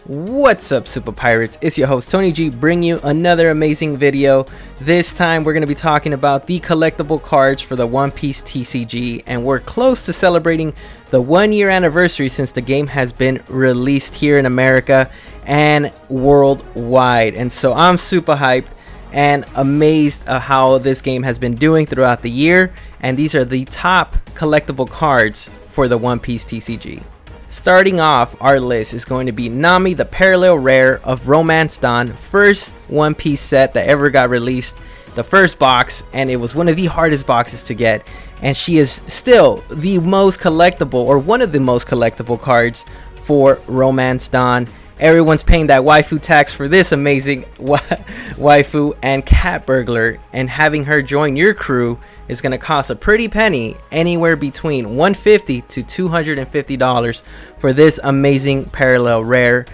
What's up, Super Pirates? It's your host Tony G, bringing you another amazing video. This time we're going to be talking about the collectible cards for the One Piece TCG, and we're close to celebrating the 1-year anniversary since the game has been released here in America and worldwide. And so I'm super hyped and amazed at how this game has been doing throughout the year, and these are the top collectible cards for the One Piece TCG. Starting off our list is going to be Nami, the parallel rare of Romance Dawn, first One Piece set that ever got released, the first box, and it was one of the hardest boxes to get, and she is still the most collectible, or one of the most collectible cards for Romance Dawn. Everyone's paying that waifu tax for this amazing waifu and cat burglar, and having her join your crew is going to cost a pretty penny, anywhere between $150 to $250 for this amazing parallel rare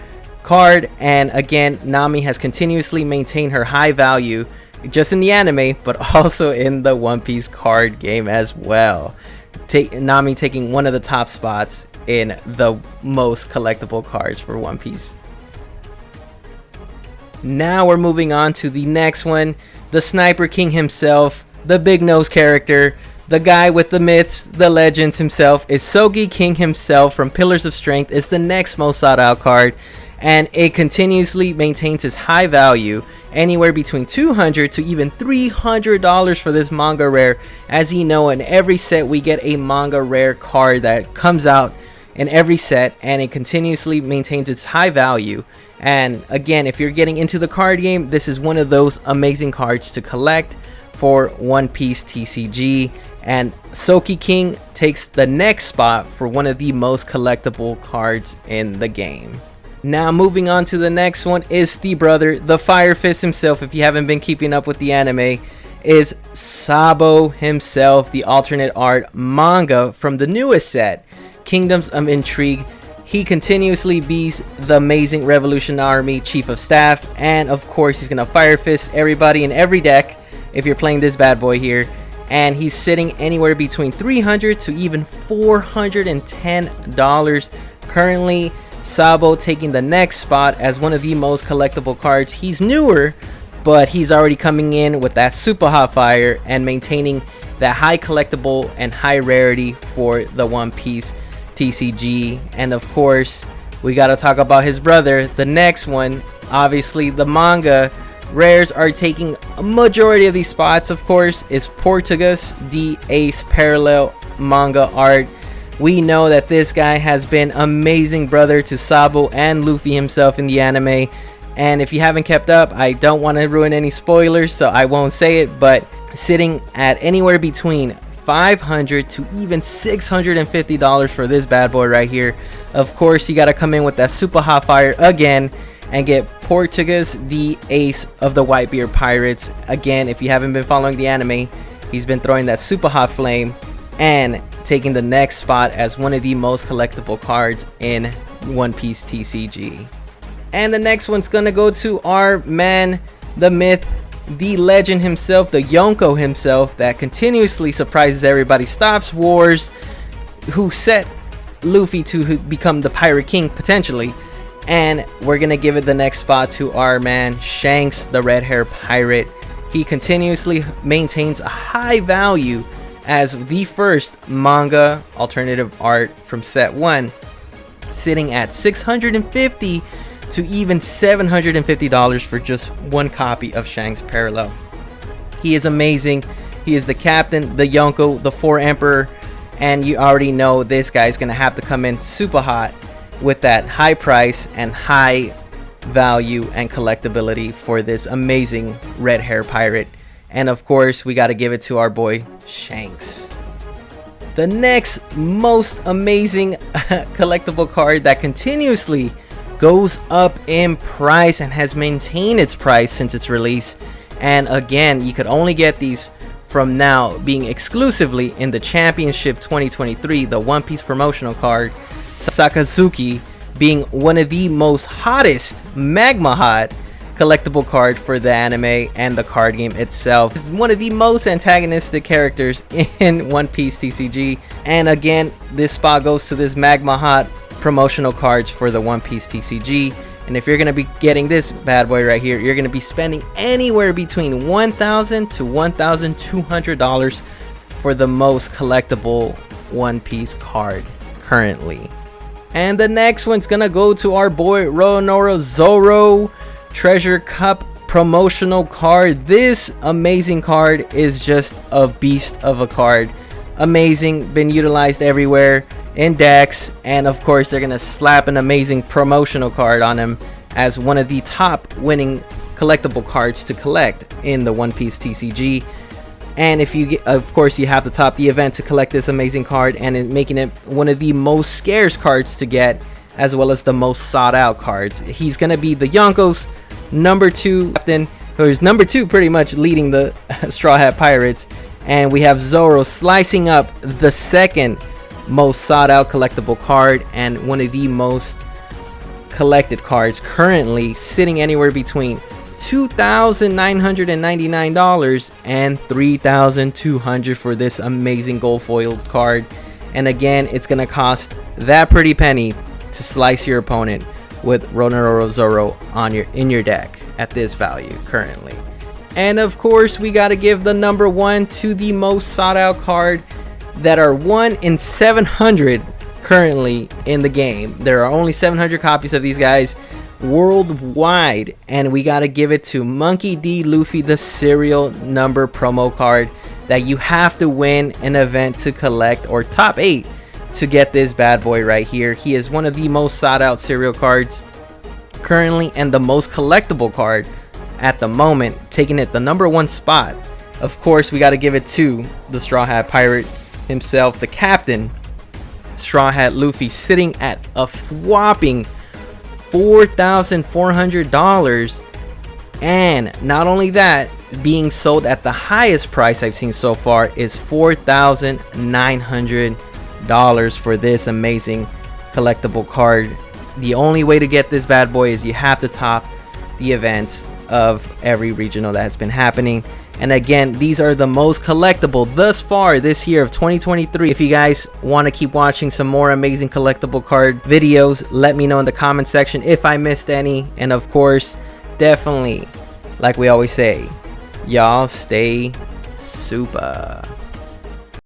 card. And again, Nami has continuously maintained her high value just in the anime, but also in the One Piece card game as well. Nami taking one of the top spots in the most collectible cards for One Piece. Now we're moving on to the next one, the Sniper King himself, the big nose character, the guy with the myths, the legends himself, is Sogi King himself from Pillars of Strength, is the next most sought out card, and it continuously maintains its high value, anywhere between $200 to even $300 for this manga rare. As you know, in every set we get a manga rare card that comes out in every set, and it continuously maintains its high value. And again, if you're getting into the card game, this is one of those amazing cards to collect for One Piece TCG, and Sogi King takes the next spot for one of the most collectible cards in the game. Now moving on to the next one is the brother, the Fire Fist himself. If you haven't been keeping up with the anime, is Sabo himself, the alternate art manga from the newest set, Kingdoms of Intrigue. He continuously beats the amazing Revolution Army Chief of Staff, and of course he's gonna Fire Fist everybody in every deck if you're playing this bad boy here. And he's sitting anywhere between $300 to even $410 currently. Sabo taking the next spot as one of the most collectible cards. He's newer, but he's already coming in with that super hot fire and maintaining that high collectible and high rarity for the One Piece TCG. And of course we got to talk about his brother, the next one. Obviously the manga rares are taking a majority of these spots. Of course, is Portuguese the Ace parallel manga art. We know that this guy has been amazing brother to Sabo and Luffy himself in the anime, and if you haven't kept up, I don't want to ruin any spoilers, so I won't say it, but sitting at anywhere between $500 to even $650 for this bad boy right here. Of course, you got to come in with that super hot fire again and get Portuguese the Ace of the Whitebeard Pirates. Again, if you haven't been following the anime, he's been throwing that super hot flame and taking the next spot as one of the most collectible cards in One Piece TCG. And the next one's gonna go to our man, the myth, the legend himself, the Yonko himself, that continuously surprises everybody, stops wars, who set Luffy to become the Pirate King potentially. And we're gonna give it the next spot to our man Shanks, the red hair pirate. He continuously maintains a high value as the first manga alternative art from set 1, sitting at $650 to even $750 for just one copy of Shanks parallel. He is amazing. He is the captain, the Yonko, the 4 Emperor, and you already know this guy's gonna have to come in super hot with that high price and high value and collectability for this amazing red hair pirate. And of course we got to give it to our boy Shanks. The next most amazing collectible card that continuously goes up in price and has maintained its price since its release, and again you could only get these from now being exclusively in the Championship 2023, the One Piece promotional card, Sakazuki being one of the most hottest magma hot collectible card for the anime and the card game itself. It's one of the most antagonistic characters in One Piece TCG. And again, this spot goes to this Magma Hot promotional cards for the One Piece TCG. And if you're going to be getting this bad boy right here, you're going to be spending anywhere between $1,000 to $1,200 for the most collectible One Piece card currently. And the next one's going to go to our boy Roronoa Zoro Treasure Cup promotional card. This amazing card is just a beast of a card. Amazing, been utilized everywhere in decks, and of course they're gonna slap an amazing promotional card on him as one of the top winning collectible cards to collect in the One Piece TCG. And if you get, of course, you have to top the event to collect this amazing card, and making it one of the most scarce cards to get, as well as the most sought out cards. He's gonna be the Yonko's number 2 captain, who's number 2 pretty much leading the Straw Hat Pirates. And we have Zoro slicing up the second most sought out collectible card and one of the most collected cards currently, sitting anywhere between $2,999 and $3,200 for this amazing gold foiled card. And again, it's gonna cost that pretty penny to slice your opponent with Roronoa Zoro in your deck at this value currently. And of course, we got to give the number 1 to the most sought out card that are 1 in 700 currently in the game. There are only 700 copies of these guys worldwide, and we got to give it to Monkey D. Luffy, the serial number promo card that you have to win an event to collect, or top 8 to get this bad boy right here. He is one of the most sought out serial cards currently, and the most collectible card at the moment, taking it the number 1 spot. Of course, we got to give it to the Straw Hat Pirate himself, the captain, Straw Hat Luffy, sitting at a whopping $4,400. And not only that, being sold at the highest price I've seen so far is $4,900 for this amazing collectible card. The only way to get this bad boy is you have to top the events of every regional that has been happening. And again, these are the most collectible thus far this year of 2023. If you guys want to keep watching some more amazing collectible card videos, let me know in the comment section if I missed any. And of course, definitely, like we always say, y'all stay Supah.